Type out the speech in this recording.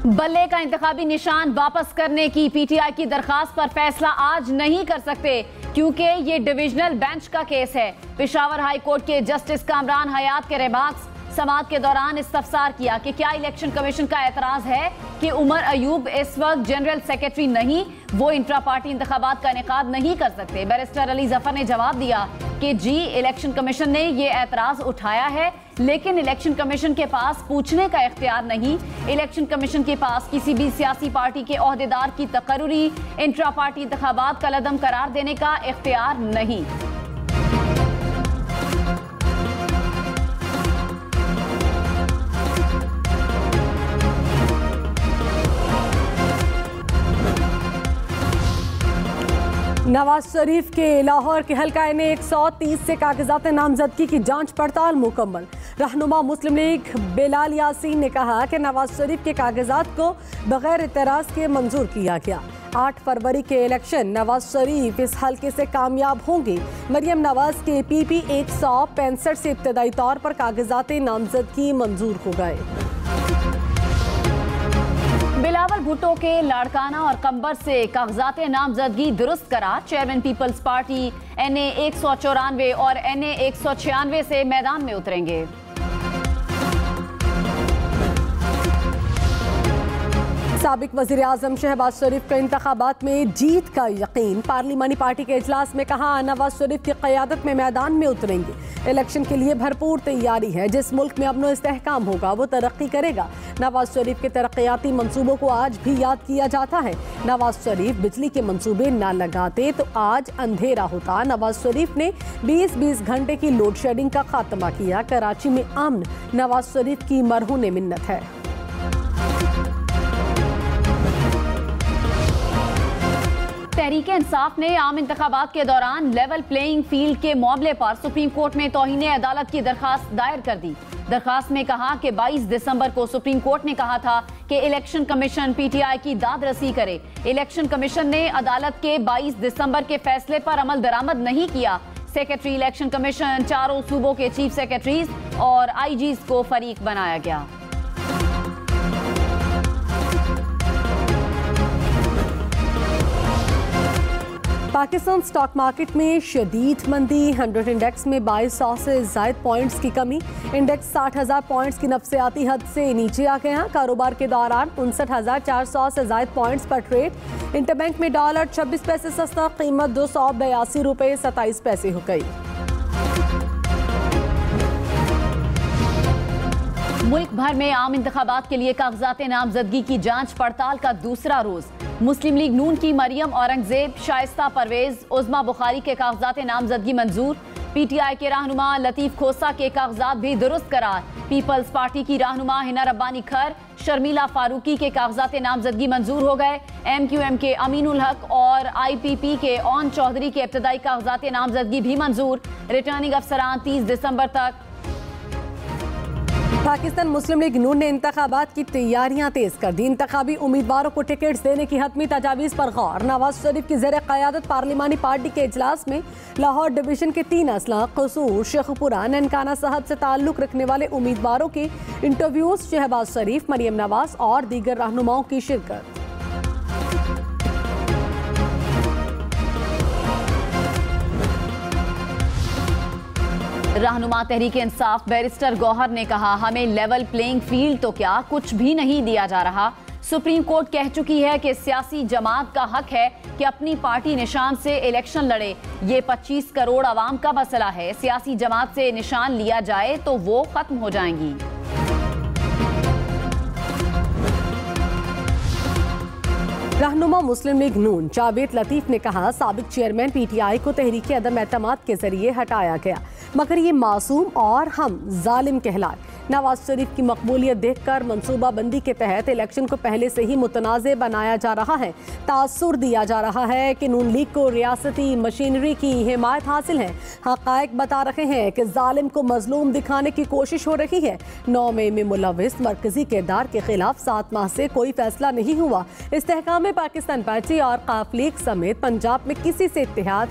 बल्ले का इंतखाबी निशान वापस करने की पीटीआई की दरखास्त पर फैसला आज नहीं कर सकते क्योंकि ये डिविजनल बेंच का केस है। पेशावर हाई कोर्ट के जस्टिस कामरान हयात के रिमार्क्स समाअत के दौरान इस्तफसार किया कि क्या इलेक्शन कमीशन का एतराज है कि उमर अयूब इस वक्त जनरल सेक्रेटरी नहीं, वो इंट्रा पार्टी इंतखाबात का इनेकाद नहीं कर सकते। बैरिस्टर अली जफर ने जवाब दिया कि जी, इलेक्शन कमीशन ने ये एतराज उठाया है लेकिन इलेक्शन कमीशन के पास पूछने का इख्तियार नहीं। इलेक्शन कमीशन के पास किसी भी सियासी पार्टी के ओहदेदार की तकर्रुरी इंट्रा पार्टी इंतखाबात का लदम करार देने का इख्तियार नहीं। नवाज शरीफ के लाहौर के हल्का एन 130 से कागजात नामजदगी की जांच पड़ताल मुकम्मल। रहनुमा मुस्लिम लीग बिलाल यासीन ने कहा कि नवाज शरीफ के कागजात को बगैर इतराज के मंजूर किया गया। 8 फरवरी के इलेक्शन नवाज शरीफ इस हल्के से कामयाब होंगे। मरियम नवाज के PP 165 से इब्तदाई तौर पर कागजात नामजदगी मंजूर हो गए। बिलावल भुट्टो के लाड़काना और कंबर से कागजात नामजदगी दुरुस्त करा। चेयरमैन पीपल्स पार्टी NA 194 और NA 196 से मैदान में उतरेंगे। साबिक वज़ीर आज़म शहबाज शरीफ का इंतखाबात में जीत का यकीन। पार्लिमानी पार्टी के इजलास में कहा नवाज शरीफ की क़यादत में मैदान में उतरेंगे। इलेक्शन के लिए भरपूर तैयारी है। जिस मुल्क में अमन इस्तेहकाम होगा वो तरक्की करेगा। नवाज शरीफ के तरक्याती मंसूबों को आज भी याद किया जाता है। नवाज शरीफ बिजली के मंसूबे न लगाते तो आज अंधेरा होता। नवाज शरीफ ने 20-20 घंटे की लोड शेडिंग का खात्मा किया। कराची में अमन नवाज शरीफ की मरहून मिन्नत है। तहरीक इंसाफ ने आम इंतखाबात के दौरान लेवल प्लेइंग फील्ड के मामले पर सुप्रीम कोर्ट में तौहीन अदालत की दरखास्त दायर कर दी। दरखास्त में कहा कि 22 दिसंबर को सुप्रीम कोर्ट ने कहा था कि इलेक्शन कमीशन PTI की दाद-रसी करे। इलेक्शन कमीशन ने अदालत के 22 दिसंबर के फैसले पर अमल दरामद नहीं किया। सेक्रेटरी इलेक्शन कमीशन, चारों सूबों के चीफ सेक्रेटरीज और IGs को फरीक बनाया गया। पाकिस्तान स्टॉक मार्केट में शदीद मंदी। 100 इंडेक्स में 2200 से ज़ायद पॉइंट्स की कमी। इंडेक्स 60,000 पॉइंट्स की नफसियाती हद से नीचे आ गया। कारोबार के दौरान 59,400 से ज़ायद पॉइंट्स पर ट्रेड। इंटरबैंक में डॉलर 26 पैसे सस्ता, कीमत 282 रुपये 27 पैसे हो गई। मुल्क भर में आम इंतखाबात के लिए कागजात नामजदगी की जांच पड़ताल का दूसरा रोज। मुस्लिम लीग नून की मरियम औरंगजेब, शाइस्ता परवेज, उज़मा बुखारी के कागजात नामजदगी मंजूर। PTI के रहनुमा लतीफ खोसा के कागजात भी दुरुस्त करार। पीपल्स पार्टी की रहनुमा हिना रब्बानी खर, शर्मिला फारूकी के कागजात नामजदगी मंजूर हो गए। MQM के अमीनुल हक और IPP के ओन चौधरी के इब्तदाई कागजात नामजदगी भी मंजूर। रिटर्निंग अफसरान 30 दिसंबर तक। पाकिस्तान मुस्लिम लीग नून ने इंतखाबात की तैयारियां तेज कर दी। इंतखाबी उम्मीदवारों को टिकट्स देने की हतमी तजावीज़ पर गौर। नवाज शरीफ की ज़ेर क़यादत पार्लिमानी पार्टी के इजलास में लाहौर डिवीजन के 3 अजला, कसूर, शेखपुरा, ननकाना साहब से ताल्लुक़ रखने वाले उम्मीदवारों के इंटरव्यूज़, शहबाज शरीफ, मरियम नवाज और दीगर रहनुमाओं की शिरकत। रहनुमा तहरीक इंसाफ बैरिस्टर गौहर ने कहा हमें लेवल प्लेइंग फील्ड तो क्या, कुछ भी नहीं दिया जा रहा। सुप्रीम कोर्ट कह चुकी है कि सियासी जमात का हक है कि अपनी पार्टी निशान से इलेक्शन लड़े। ये 25 करोड़ आवाम का मसला है। सियासी जमात से निशान लिया जाए तो वो खत्म हो जाएंगी। रहनुमा मुस्लिम लीग नून जावेद लतीफ ने कहा साबिक चेयरमैन PTI को तहरीक अदम एतमाद के जरिए हटाया गया मगर ये मासूम और हम जालिम कहलाए। नवाज शरीफ की मकबूलियत देखकर मनसूबा बंदी के तहत इलेक्शन को पहले से ही मुतनाज़े बनाया जा रहा है। तासुर दिया जा रहा है कि नून लीग को रियासती मशीनरी की हिमायत हासिल है। हक़ाइक़ बता रहे हैं कि जालिम को मजलूम दिखाने की कोशिश हो रही है। 9 मई में मुलव्विस मरकजी किरदार के खिलाफ 7 माह से कोई फैसला नहीं हुआ। इस्तेहकाम पाकिस्तान पार्टी और काफ लीग समेत पंजाब में किसी से इत्तेहाद